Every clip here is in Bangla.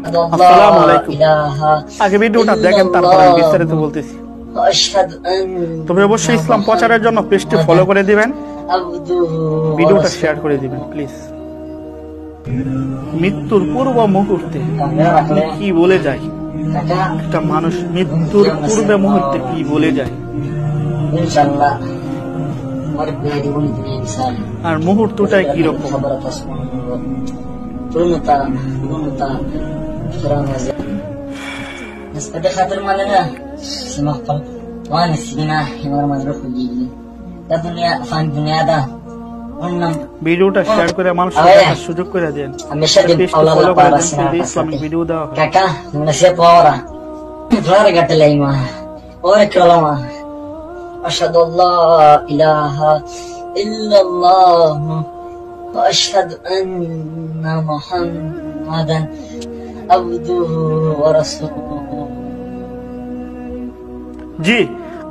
আসসালামু আলাইকুম। আগে ভিডিওটা দেখেন, তারপর আমি বিস্তারিত বলতেছি। তবে অবশ্যই ইসলাম প্রচারের জন্য পেজটি ফলো করে দিবেন, ভিডিওটা শেয়ার করে দিবেন প্লিজ। মৃত্যুর পূর্ব মুহূর্তে কি বলে যায় একটা মানুষ? মৃত্যুর পূর্বে মুহূর্তে কি বলে যায়? আর মুহূর্তটাই কিরকম? ভিডিওটা শেয়ার করে মানুষের দেখার সুযোগ করে দেন, ফলো করে দেন, ইসলামিক ভিডিও দেওয়া হয়। আশহাদু আল্লা ইলাহা ইল্লাল্লাহ ওয়া আশহাদু আন্না মুহাম্মাদান আবদুহু ওয়া রাসূলুহু। জি,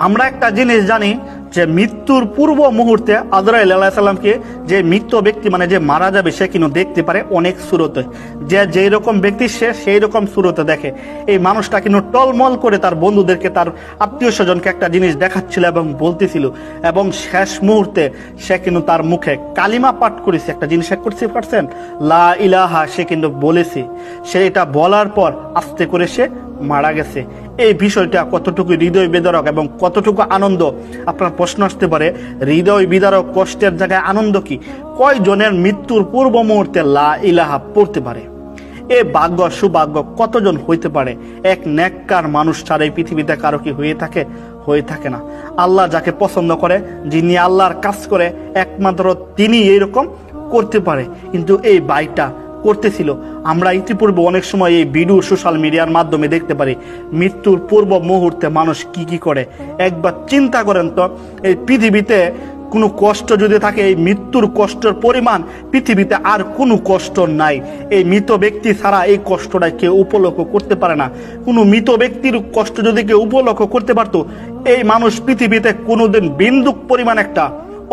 আমরা একটা জিনিস জানি যে মৃত্যুর পূর্ব মুহূর্তে আজরাইল আলাইহিস সালামকে যে মৃত ব্যক্তি মানে যে মারা যাবে সে কিন্তু দেখতে পারে অনেক সুরতে, যে যেই রকম ব্যক্তি সে সেই রকম সুরতে দেখে। এই মানুষটা কিন্তু টলমল করে তার বন্ধুদেরকে, তার আত্মীয় স্বজনকে একটা জিনিস দেখাচ্ছিল এবং বলতেছিল, এবং শেষ মুহূর্তে সে কিন্তু তার মুখে কালিমা পাঠ করেছে। একটা জিনিস করতে পারছেন, লা ইলাহা, সে কিন্তু বলেছে। সে এটা বলার পর আস্তে করে সে মারা গেছে। এই বিষয়টা কতটুকু হৃদয় বিদারক এবং কতটুকু আনন্দ? আপনার প্রশ্ন আসতে পারে, হৃদয় বিদারক কষ্টের জায়গায় আনন্দ কি? কয়জনের মৃত্যুর পূর্ব মুহূর্তে লা ইলাহা পড়তে পারে? এ ভাগ্য সুভাগ্য কতজন হইতে পারে? এক নেককার মানুষ ছাড়া এই পৃথিবীতে কারো কি হয়ে থাকে? হয়ে থাকে না। আল্লাহ যাকে পছন্দ করে, যিনি আল্লাহর কাজ করে, একমাত্র তিনি এইরকম করতে পারে। কিন্তু এই বাইটা করতেছিল। আমরা ইতিপূর্বে অনেক সময় এই ভিডিও সোশ্যাল মিডিয়ার মাধ্যমে দেখতে পারি মৃত্যুর পূর্ব মুহূর্তে মানুষ কি কি করে। একবার চিন্তা করেন তো, এই পৃথিবীতে কোনো কষ্ট যদি থাকে, এই মৃত্যুর কষ্টের পরিমাণ পৃথিবীতে আর কোনো কষ্ট নাই। এই মৃত ব্যক্তি ছাড়া এই কষ্টটা কেউ উপলক্ষ করতে পারে না। কোনো মৃত ব্যক্তির কষ্ট যদি কেউ উপলক্ষ করতে পারতো, এই মানুষ পৃথিবীতে কোনোদিন বিন্দুক পরিমাণ একটা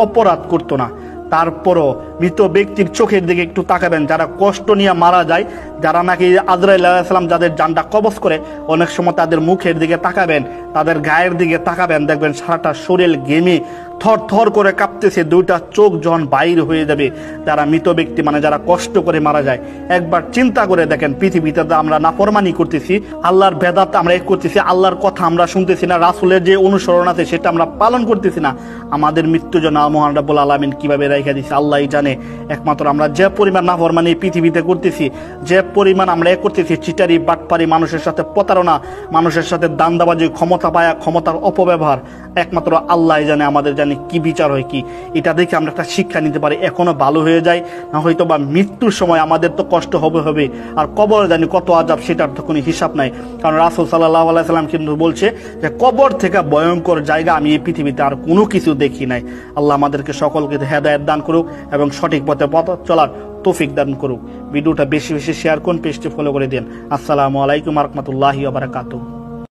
অপরাধ করতো না। তারপরও মৃত ব্যক্তির চোখের দিকে একটু তাকাবেন, যারা কষ্ট নিয়ে মারা যায়, যারা নাকি আজরাইল আলাইহিস সালাম যাদের জানটা কবজ করে, অনেক সময় তাদের মুখের দিকে তাকাবেন, তাদের গায়ের দিকে তাকাবেন, দেখবেন সারাটা শরীর ঘেমে থর থর করে কাঁপতেছে, দুইটা চোখ যখন বাইর হয়ে যাবে। যারা মৃত ব্যক্তি মানে যারা কষ্ট করে মারা যায়, একবার চিন্তা করে দেখেন, পৃথিবীতে আমরা নাফরমানি করতেছি, আল্লাহর বেদাত আমরা করতেছি, আল্লাহর কথা আমরা শুনতেছি না, রাসূলের যে অনুসরণ আছে সেটা আমরা পালন করতেছি না। আমাদের মৃত্যু যেন মহান রব্বুল আলামিন কিভাবে রেখে দিচ্ছে আল্লাহই জানে। একমাত্র আমরা যে পরিমাণ নাফরমানি পৃথিবীতে করতেছি, যে পরিমাণ আমরা করতেছি চিটারি বাটপারি, মানুষের সাথে প্রতারণা, মানুষের সাথে দান্দাবাজি, ক্ষমতা পায়া ক্ষমতার অপব্যবহার, একমাত্র আল্লাহই জানে আমাদের জানি কি বিচার হয় কি। এটা দেখে আমরা একটা শিক্ষা নিতে পারি, এখনো ভালো হয়ে যায় না, হয়তো বা মৃত্যুর সময় আমাদের তো কষ্ট হবে, আর কবরে জানি কত আযাব, সেটার তো কোনো হিসাব নাই। কারণ রাসূল সাল্লাল্লাহু আলাইহি সাল্লাম কিন্তু বলছে যে কবর থেকে ভয়ঙ্কর জায়গা আমি এই পৃথিবীতে আর কোনো কিছু দেখি নাই। আল্লাহ আমাদেরকে সকলকে হেদায়েত দান করুক এবং সঠিক পথে পথ চলার তৌফিক দান করুক। ভিডিওটা বেশি বেশি শেয়ার করুন, পেজটি ফলো করে দিন। আসসালামু আলাইকুম ওয়া রাহমাতুল্লাহি ওয়া বারাকাতুহু।